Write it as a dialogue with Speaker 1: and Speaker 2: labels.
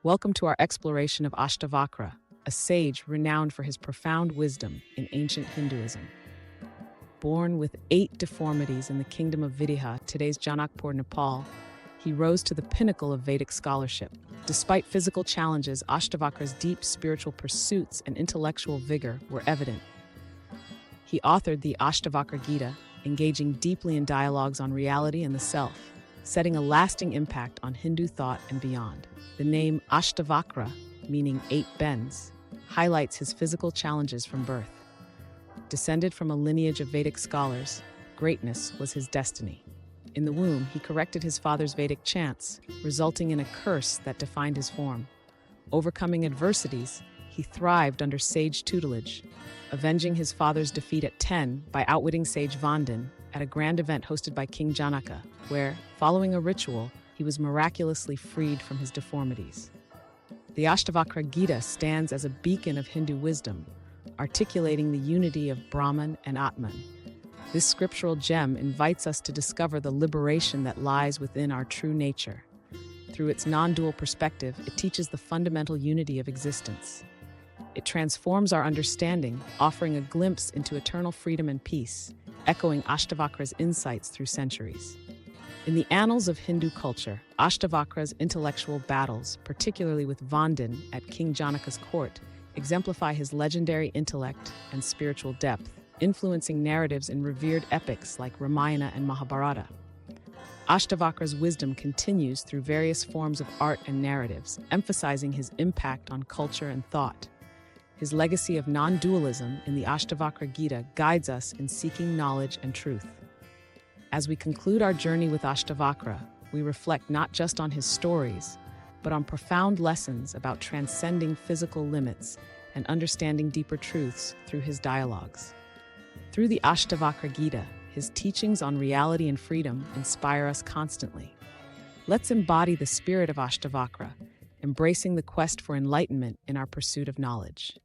Speaker 1: Welcome to our exploration of Ashtavakra, a sage renowned for his profound wisdom in ancient Hinduism. Born with 8 deformities in the kingdom of Vidya, today's Janakpur, Nepal, he rose to the pinnacle of Vedic scholarship. Despite physical challenges, Ashtavakra's deep spiritual pursuits and intellectual vigor were evident. He authored the Ashtavakra Gita, engaging deeply in dialogues on reality and the self, setting a lasting impact on Hindu thought and beyond. The name Ashtavakra, meaning 8 bends, highlights his physical challenges from birth. Descended from a lineage of Vedic scholars, greatness was his destiny. In the womb, he corrected his father's Vedic chants, resulting in a curse that defined his form. Overcoming adversities, he thrived under sage tutelage, avenging his father's defeat at 10 by outwitting sage Vandan at a grand event hosted by King Janaka, where, following a ritual, he was miraculously freed from his deformities. The Ashtavakra Gita stands as a beacon of Hindu wisdom, articulating the unity of Brahman and Atman. This scriptural gem invites us to discover the liberation that lies within our true nature. Through its non-dual perspective, it teaches the fundamental unity of existence. It transforms our understanding, offering a glimpse into eternal freedom and peace, echoing Ashtavakra's insights through centuries. In the annals of Hindu culture, Ashtavakra's intellectual battles, particularly with Vandan at King Janaka's court, exemplify his legendary intellect and spiritual depth, influencing narratives in revered epics like Ramayana and Mahabharata. Ashtavakra's wisdom continues through various forms of art and narratives, emphasizing his impact on culture and thought. His legacy of non-dualism in the Ashtavakra Gita guides us in seeking knowledge and truth. As we conclude our journey with Ashtavakra, we reflect not just on his stories, but on profound lessons about transcending physical limits and understanding deeper truths through his dialogues. Through the Ashtavakra Gita, his teachings on reality and freedom inspire us constantly. Let's embody the spirit of Ashtavakra, embracing the quest for enlightenment in our pursuit of knowledge.